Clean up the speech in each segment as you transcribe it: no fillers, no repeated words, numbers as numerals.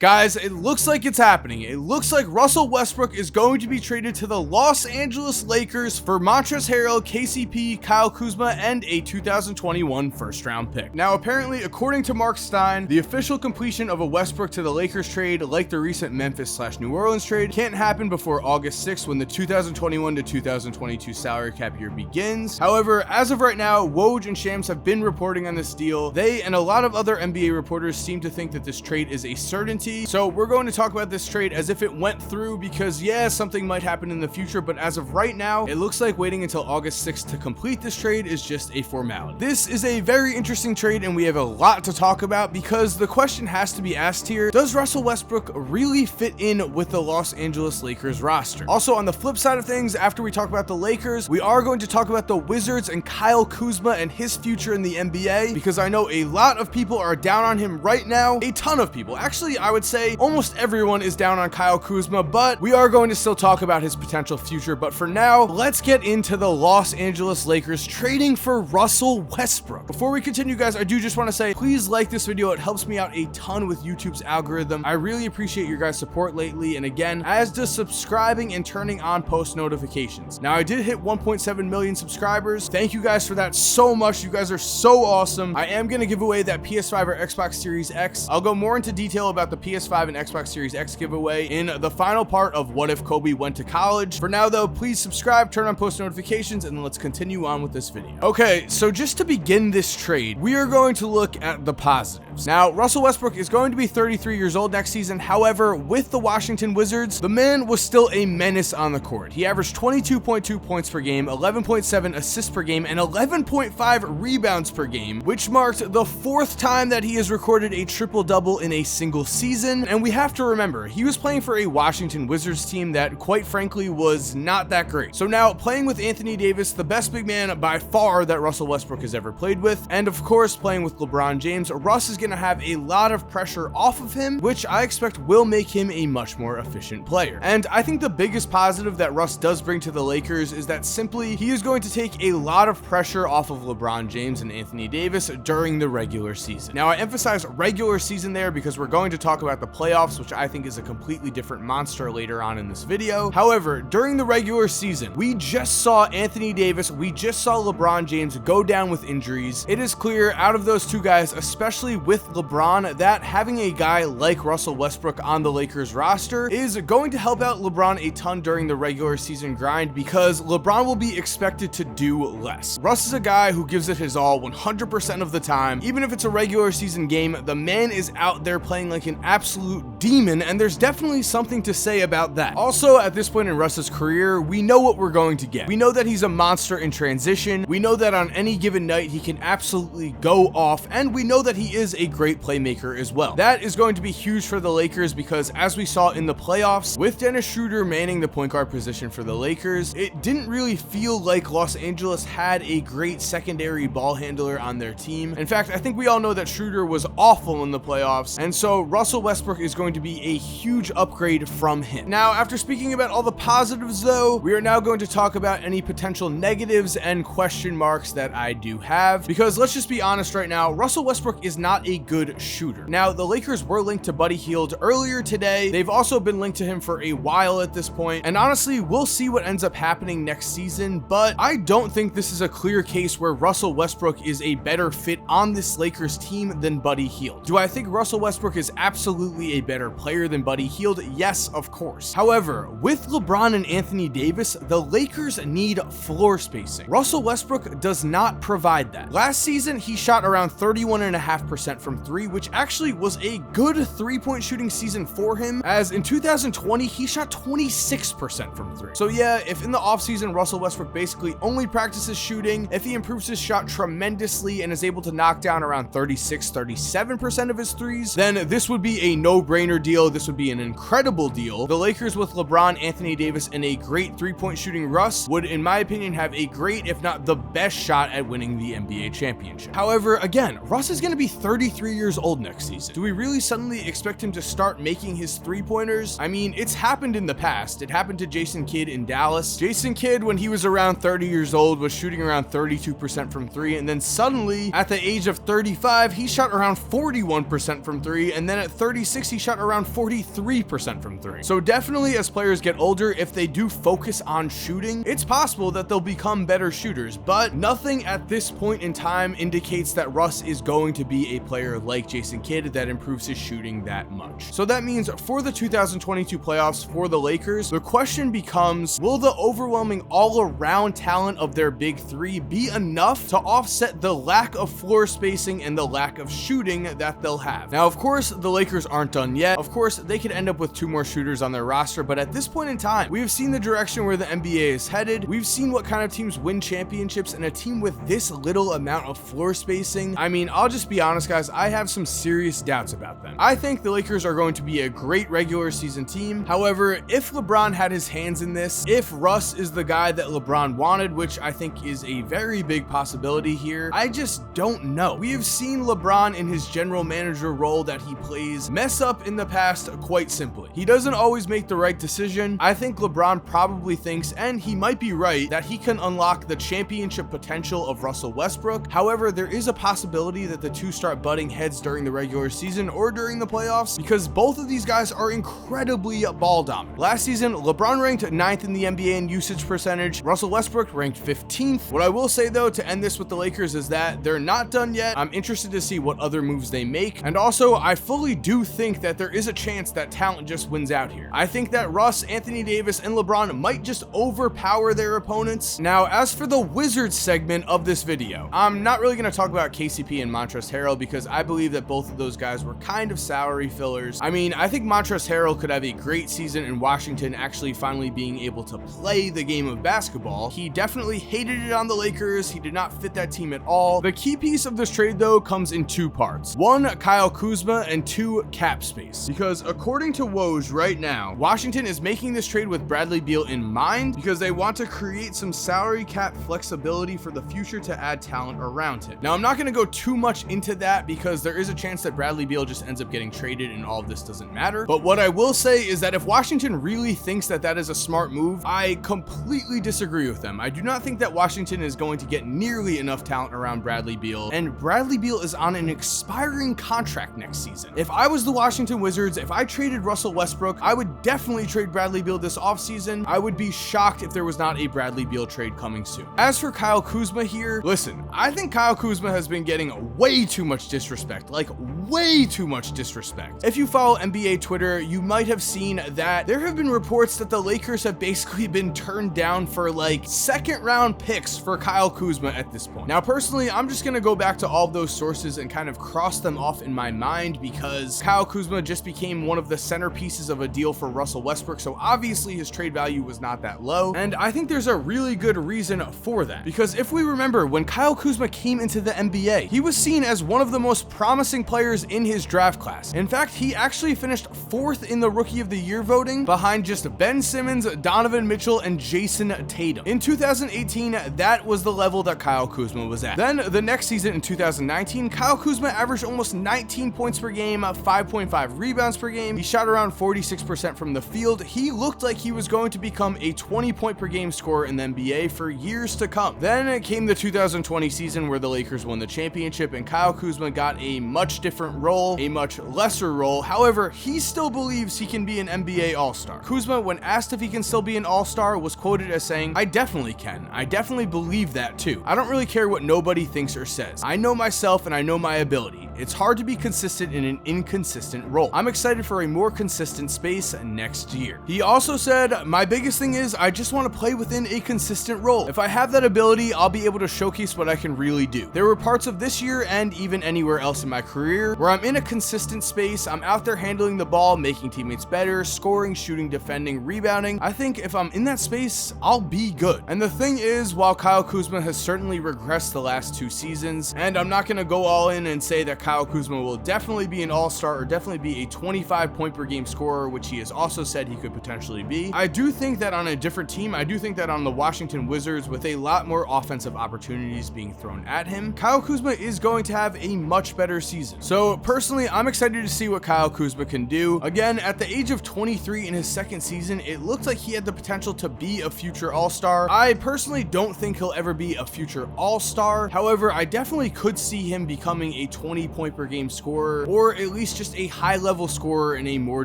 Guys, it looks like it's happening. It looks like Russell Westbrook is going to be traded to the Los Angeles Lakers for Montrezl Harrell, KCP, Kyle Kuzma, and a 2021 first-round pick. Now, apparently, according to Mark Stein, the official completion of a Westbrook to the Lakers trade, like the recent Memphis/New Orleans trade, can't happen before August 6th when the 2021 to 2022 salary cap year begins. However, as of right now, Woj and Shams have been reporting on this deal. They and a lot of other NBA reporters seem to think that this trade is a certainty. So we're going to talk about this trade as if it went through because yeah, something might happen in the future, but as of right now, it looks like waiting until August 6th to complete this trade is just a formality. This is a very interesting trade and we have a lot to talk about because the question has to be asked here, does Russell Westbrook really fit in with the Los Angeles Lakers roster? Also, on the flip side of things, after we talk about the Lakers, we are going to talk about the Wizards and Kyle Kuzma and his future in the NBA because I know a lot of people are down on him right now. A ton of people. Actually, I would say almost everyone is down on Kyle Kuzma, but we are going to still talk about his potential future. But for now, let's get into the Los Angeles Lakers trading for Russell Westbrook. Before we continue, guys, I do just want to say, please like this video. It helps me out a ton with YouTube's algorithm. I really appreciate your guys' support lately. And again, as does subscribing and turning on post notifications. Now, I did hit 1.7 million subscribers. Thank you guys for that so much. You guys are so awesome. I am going to give away that PS5 or Xbox Series X. I'll go more into detail about the PS5 and Xbox Series X giveaway in the final part of What If Kobe Went to College. For now though, please subscribe, turn on post notifications, and then let's continue on with this video. Okay, so just to begin this trade, we are going to look at the positives. Now, Russell Westbrook is going to be 33 years old next season. However, with the Washington Wizards, the man was still a menace on the court. He averaged 22.2 points per game, 11.7 assists per game, and 11.5 rebounds per game, which marked the fourth time that he has recorded a triple-double in a single season. And we have to remember, he was playing for a Washington Wizards team that, quite frankly, was not that great. So now, playing with Anthony Davis, the best big man by far that Russell Westbrook has ever played with, and of course, playing with LeBron James, Russ is going to have a lot of pressure off of him, which I expect will make him a much more efficient player. And I think the biggest positive that Russ does bring to the Lakers is that simply he is going to take a lot of pressure off of LeBron James and Anthony Davis during the regular season. Now, I emphasize regular season there because we're going to talk about the playoffs, which I think is a completely different monster later on in this video. However, during the regular season, we just saw Anthony Davis, we just saw LeBron James go down with injuries. It is clear out of those two guys, especially with LeBron, that having a guy like Russell Westbrook on the Lakers roster is going to help out LeBron a ton during the regular season grind because LeBron will be expected to do less. Russ is a guy who gives it his all 100% of the time. Even if it's a regular season game, the man is out there playing like an absolute demon, and there's definitely something to say about that. Also, at this point in Russ's career, we know what we're going to get. We know that he's a monster in transition. We know that on any given night, he can absolutely go off, and we know that he is a great playmaker as well. That is going to be huge for the Lakers because as we saw in the playoffs, with Dennis Schroeder manning the point guard position for the Lakers, it didn't really feel like Los Angeles had a great secondary ball handler on their team. In fact, I think we all know that Schroeder was awful in the playoffs, and so Russell Westbrook is going to be a huge upgrade from him. Now, after speaking about all the positives though, we are now going to talk about any potential negatives and question marks that I do have, because let's just be honest right now, Russell Westbrook is not a good shooter. Now, the Lakers were linked to Buddy Hield earlier today. They've also been linked to him for a while at this point, and honestly, we'll see what ends up happening next season, but I don't think this is a clear case where Russell Westbrook is a better fit on this Lakers team than Buddy Hield. Do I think Russell Westbrook is absolutely a better player than Buddy Hield? Yes, of course. However, with LeBron and Anthony Davis, the Lakers need floor spacing. Russell Westbrook does not provide that. Last season, he shot around 31.5% from three, which actually was a good three-point shooting season for him, as in 2020, he shot 26% from three. So yeah, if in the offseason, Russell Westbrook basically only practices shooting, if he improves his shot tremendously and is able to knock down around 36-37% of his threes, then this would be a no-brainer deal. This would be an incredible deal. The Lakers with LeBron, Anthony Davis, and a great three-point shooting Russ would, in my opinion, have a great, if not the best shot at winning the NBA championship. However, again, Russ is going to be 33 33 years old next season. Do we really suddenly expect him to start making his three-pointers? I mean, it's happened in the past. It happened to Jason Kidd in Dallas. Jason Kidd, when he was around 30 years old, was shooting around 32% from three, and then suddenly, at the age of 35, he shot around 41% from three, and then at 36, he shot around 43% from three. So definitely, as players get older, if they do focus on shooting, it's possible that they'll become better shooters, but nothing at this point in time indicates that Russ is going to be a player like Jason Kidd that improves his shooting that much. So that means for the 2022 playoffs for the Lakers, the question becomes, will the overwhelming all-around talent of their big three be enough to offset the lack of floor spacing and the lack of shooting that they'll have? Now, of course, the Lakers aren't done yet. Of course, they could end up with 2 more shooters on their roster, but at this point in time, we have seen the direction where the NBA is headed. We've seen what kind of teams win championships, and a team with this little amount of floor spacing, I mean, I'll just be honest, guys, I have some serious doubts about them. I think the Lakers are going to be a great regular season team. However, if LeBron had his hands in this, if Russ is the guy that LeBron wanted, which I think is a very big possibility here, I just don't know. We have seen LeBron in his general manager role that he plays mess up in the past quite simply. He doesn't always make the right decision. I think LeBron probably thinks, and he might be right, that he can unlock the championship potential of Russell Westbrook. However, there is a possibility that the two start butting heads during the regular season or during the playoffs, because both of these guys are incredibly ball dominant. Last season, LeBron ranked 9th in the NBA in usage percentage. Russell Westbrook ranked 15th. What I will say though, to end this with the Lakers, is that they're not done yet. I'm interested to see what other moves they make. And also, I fully do think that there is a chance that talent just wins out here. I think that Russ, Anthony Davis, and LeBron might just overpower their opponents. Now, as for the Wizards segment of this video, I'm not really going to talk about KCP and Montrezl Harrell because I believe that both of those guys were kind of salary fillers. I mean, I think Montrezl Harrell could have a great season in Washington, actually finally being able to play the game of basketball. He definitely hated it on the Lakers. He did not fit that team at all. The key piece of this trade, though, comes in 2 parts. 1, Kyle Kuzma, and 2, cap space. Because according to Woj right now, Washington is making this trade with Bradley Beal in mind because they want to create some salary cap flexibility for the future to add talent around him. Now, I'm not going to go too much into that because there is a chance that Bradley Beal just ends up getting traded and all of this doesn't matter. But what I will say is that if Washington really thinks that that is a smart move, I completely disagree with them. I do not think that Washington is going to get nearly enough talent around Bradley Beal, and Bradley Beal is on an expiring contract next season. If I was the Washington Wizards, if I traded Russell Westbrook, I would definitely trade Bradley Beal this offseason. I would be shocked if there was not a Bradley Beal trade coming soon. As for Kyle Kuzma here, listen, I think Kyle Kuzma has been getting way too much disrespect, like way too much disrespect. If you follow NBA Twitter, you might have seen that there have been reports that the Lakers have basically been turned down for like 2nd round picks for Kyle Kuzma at this point. Now, personally, I'm just gonna go back to all of those sources and kind of cross them off in my mind because Kyle Kuzma just became one of the centerpieces of a deal for Russell Westbrook, so obviously his trade value was not that low, and I think there's a really good reason for that. Because if we remember, when Kyle Kuzma came into the NBA, he was seen as one of the most promising players in his draft class. In fact, he actually finished 4th in the Rookie of the Year voting behind just Ben Simmons, Donovan Mitchell, and Jason Tatum. In 2018, that was the level that Kyle Kuzma was at. Then the next season in 2019, Kyle Kuzma averaged almost 19 points per game, 5.5 rebounds per game. He shot around 46% from the field. He looked like he was going to become a 20-point per game scorer in the NBA for years to come. Then came the 2020 season where the Lakers won the championship and Kyle Kuzma got a much different role, a much lesser role. However, he still believes he can be an NBA All-Star. Kuzma, when asked if he can still be an All-Star, was quoted as saying, "I definitely can. I definitely believe that too. I don't really care what nobody thinks or says. I know myself and I know my ability. It's hard to be consistent in an inconsistent role. I'm excited for a more consistent space next year." He also said, "My biggest thing is I just want to play within a consistent role. If I have that ability, I'll be able to showcase what I can really do. There were parts of this year and even anywhere else in my career where I'm in a consistent space. I'm out there handling the ball, making teammates better, scoring, shooting, defending, rebounding. I think if I'm in that space, I'll be good." And the thing is, while Kyle Kuzma has certainly regressed the last 2 seasons, and I'm not going to go all in and say that Kyle Kuzma will definitely be an all-star or definitely be a 25 point per game scorer, which he has also said he could potentially be. I do think that on a different team, I do think that on the Washington Wizards, with a lot more offensive opportunities being thrown at him, Kyle Kuzma is going to have a much better season. So personally, I'm excited to see what Kyle Kuzma can do. Again, at the age of 23 in his second season, it looked like he had the potential to be a future all-star. I personally don't think he'll ever be a future all-star. However, I definitely could see him becoming a 20 point per game scorer, or at least just a high-level scorer in a more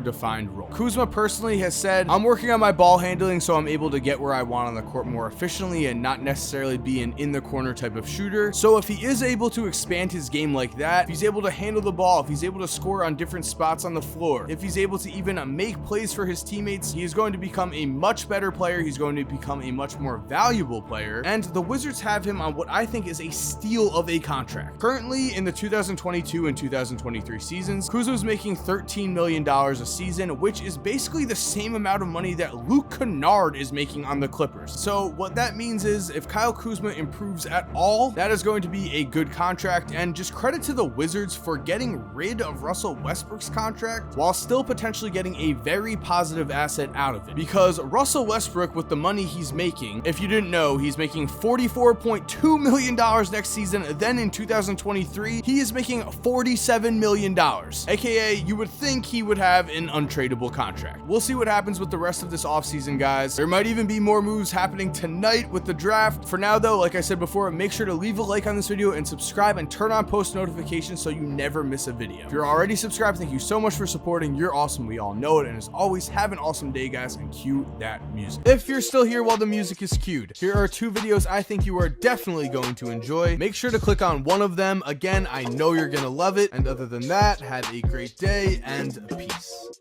defined role. Kuzma personally has said, I'm working on my ball handling so I'm able to get where I want on the court more efficiently and not necessarily be an in-the-corner type of shooter. So if he is able to expand his game like that, if he's able to handle the ball, if he's able to score on different spots on the floor, if he's able to even make plays for his teammates, he is going to become a much better player. He's going to become a much more valuable player, and the Wizards have him on what I think is a steal of a contract. Currently, in the 2022 and 2023 seasons, Kuzma is making $13 million a season, which is basically the same amount of money that Luke Kennard is making on the Clippers. So what that means is if Kyle Kuzma improves at all, that is going to be a good contract, and just credit to the Wizards for getting rid of Russell Westbrook's contract while still potentially getting a very positive asset out of it. Because Russell Westbrook, with the money he's making, if you didn't know, he's making $44.2 million next season. Then in 2023, he is making $47 million, aka you would think he would have an untradeable contract. We'll see what happens with the rest of this offseason, guys. There might even be more moves happening tonight with the draft. For now though, like I said before, make sure to leave a like on this video and subscribe and turn on post notifications so you never miss a video. If you're already subscribed, thank you so much for supporting. You're awesome. We all know it. And as always, have an awesome day, guys, and cue that music. If you're still here while the music is cued, here are two videos I think you are definitely going to enjoy. Make sure to click on one of them. Again, I know you're gonna love it. And other than that, have a great day and peace.